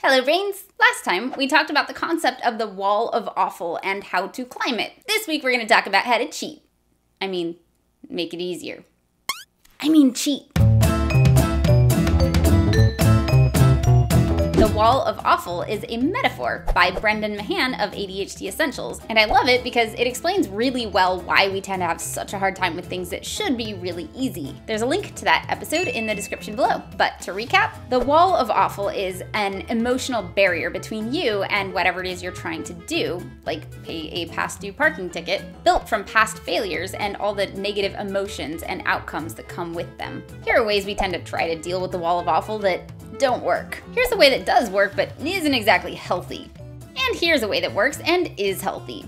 Hello brains! Last time we talked about the concept of the wall of awful and how to climb it. This week we're going to talk about how to cheat. I mean, make it easier. Cheat. The Wall of Awful is a metaphor by Brendan Mahan of ADHD Essentials, and I love it because it explains really well why we tend to have such a hard time with things that should be really easy. There's a link to that episode in the description below. But to recap, the Wall of Awful is an emotional barrier between you and whatever it is you're trying to do, like pay a past due parking ticket, built from past failures and all the negative emotions and outcomes that come with them. Here are ways we tend to try to deal with the Wall of Awful that don't work. Here's a way that does work but isn't exactly healthy. And here's a way that works and is healthy.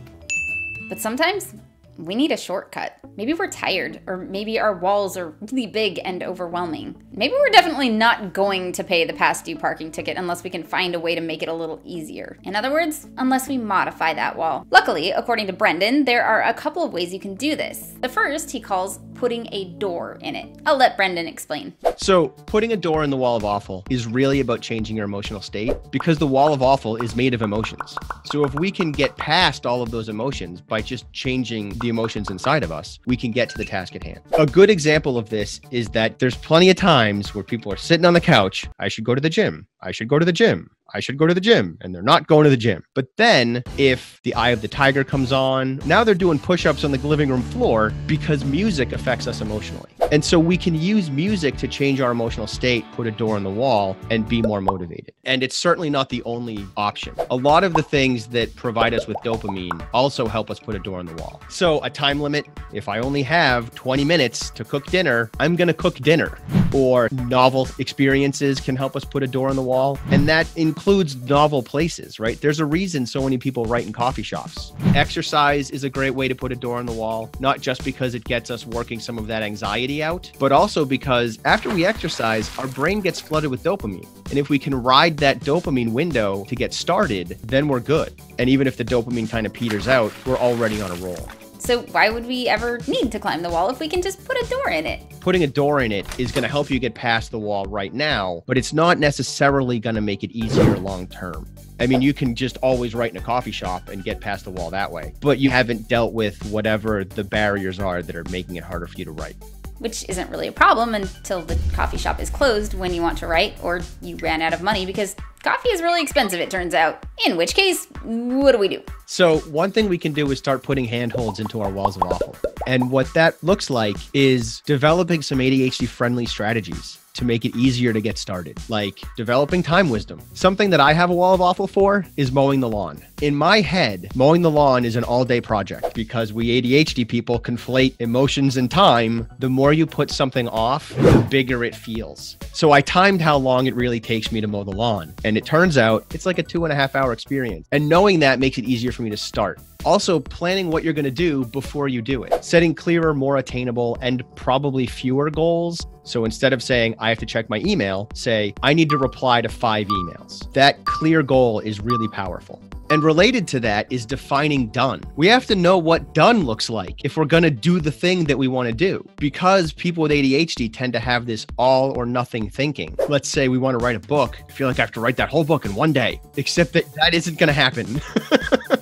But sometimes we need a shortcut. Maybe we're tired, or maybe our walls are really big and overwhelming. Maybe we're definitely not going to pay the past due parking ticket unless we can find a way to make it a little easier. In other words, unless we modify that wall. Luckily, according to Brendan, there are a couple of ways you can do this. The first he calls putting a door in it. I'll let Brendan explain. So putting a door in the Wall of Awful is really about changing your emotional state because the Wall of Awful is made of emotions. So if we can get past all of those emotions by just changing the emotions inside of us, we can get to the task at hand. A good example of this is that there's plenty of times where people are sitting on the couch. I should go to the gym. I should go to the gym. I should go to the gym, and they're not going to the gym. But then if the Eye of the Tiger comes on, now they're doing push-ups on the living room floor because music affects us emotionally. And so we can use music to change our emotional state, put a door on the wall, and be more motivated. And it's certainly not the only option. A lot of the things that provide us with dopamine also help us put a door on the wall. So a time limit, if I only have 20 minutes to cook dinner, I'm gonna cook dinner. Or novel experiences can help us put a door on the wall. And that includes novel places, right? There's a reason so many people write in coffee shops. Exercise is a great way to put a door on the wall, not just because it gets us working some of that anxiety out, but also because after we exercise, our brain gets flooded with dopamine. And if we can ride that dopamine window to get started, then we're good. And even if the dopamine kind of peters out, we're already on a roll. So why would we ever need to climb the wall if we can just put a door in it? Putting a door in it is going to help you get past the wall right now, but it's not necessarily going to make it easier long term. I mean, you can just always write in a coffee shop and get past the wall that way, but you haven't dealt with whatever the barriers are that are making it harder for you to write. Which isn't really a problem until the coffee shop is closed when you want to write, or you ran out of money because coffee is really expensive, it turns out. In which case, what do we do? So one thing we can do is start putting handholds into our walls of awful. And what that looks like is developing some ADHD-friendly strategies to make it easier to get started, like developing time wisdom. Something that I have a wall of awful for is mowing the lawn. In my head, mowing the lawn is an all-day project because we ADHD people conflate emotions and time. The more you put something off, the bigger it feels. So I timed how long it really takes me to mow the lawn. And it turns out it's like a 2.5-hour experience. And knowing that makes it easier for me to start. Also, planning what you're going to do before you do it. Setting clearer, more attainable, and probably fewer goals. So instead of saying, I have to check my email, say, I need to reply to 5 emails. That clear goal is really powerful. And related to that is defining done. We have to know what done looks like if we're going to do the thing that we want to do. Because people with ADHD tend to have this all or nothing thinking. Let's say we want to write a book. I feel like I have to write that whole book in one day, except that isn't going to happen.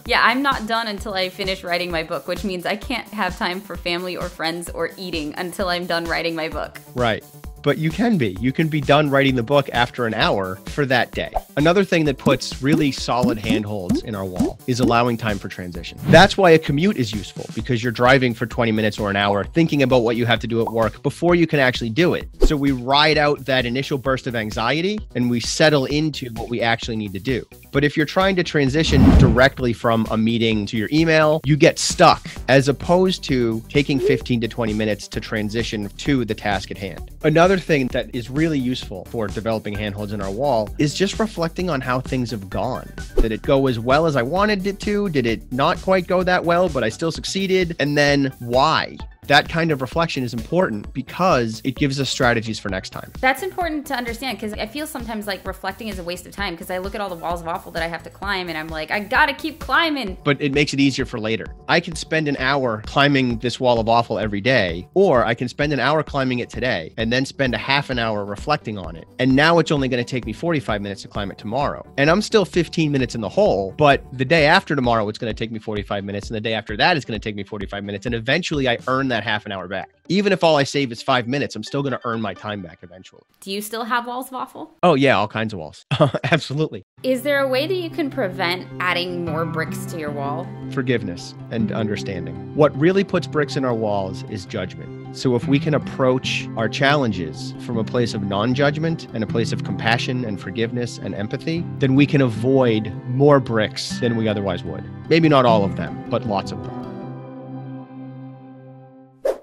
Yeah, I'm not done until I finish writing my book, which means I can't have time for family or friends or eating until I'm done writing my book. Right. But you can be. You can be done writing the book after an hour for that day. Another thing that puts really solid handholds in our wall is allowing time for transition. That's why a commute is useful, because you're driving for 20 minutes or an hour thinking about what you have to do at work before you can actually do it. So we ride out that initial burst of anxiety and we settle into what we actually need to do. But if you're trying to transition directly from a meeting to your email, you get stuck, as opposed to taking 15 to 20 minutes to transition to the task at hand. Another thing that is really useful for developing handholds in our wall is just reflecting on how things have gone. Did it go as well as I wanted it to? Did it not quite go that well, but I still succeeded? And then why? That kind of reflection is important because it gives us strategies for next time. That's important to understand, because I feel sometimes like reflecting is a waste of time, because I look at all the walls of awful that I have to climb and I'm like, I gotta keep climbing. But it makes it easier for later. I can spend an hour climbing this wall of awful every day, or I can spend an hour climbing it today and then spend a half an hour reflecting on it. And now it's only going to take me 45 minutes to climb it tomorrow. And I'm still 15 minutes in the hole, but the day after tomorrow, it's going to take me 45 minutes. And the day after that, it's going to take me 45 minutes. And eventually I earn that half an hour back. Even if all I save is 5 minutes, I'm still going to earn my time back eventually. Do you still have walls of awful? Oh yeah, all kinds of walls. Absolutely. Is there a way that you can prevent adding more bricks to your wall? Forgiveness and understanding. What really puts bricks in our walls is judgment. So if we can approach our challenges from a place of non-judgment and a place of compassion and forgiveness and empathy, then we can avoid more bricks than we otherwise would. Maybe not all of them, but lots of them.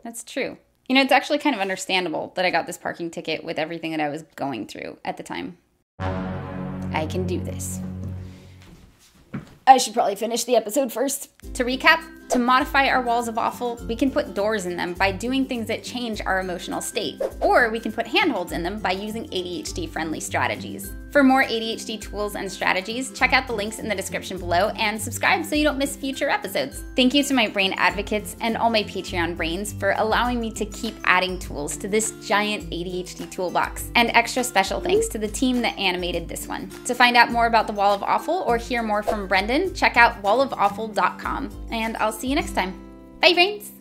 That's true. You know, it's actually kind of understandable that I got this parking ticket with everything that I was going through at the time. I can do this. I should probably finish the episode first. To recap, to modify our walls of awful, we can put doors in them by doing things that change our emotional state. Or we can put handholds in them by using ADHD-friendly strategies. For more ADHD tools and strategies, check out the links in the description below and subscribe so you don't miss future episodes. Thank you to my brain advocates and all my Patreon brains for allowing me to keep adding tools to this giant ADHD toolbox. And extra special thanks to the team that animated this one. To find out more about the Wall of Awful or hear more from Brendan, check out wallofawful.com. And I'll see you next time. Bye, brains!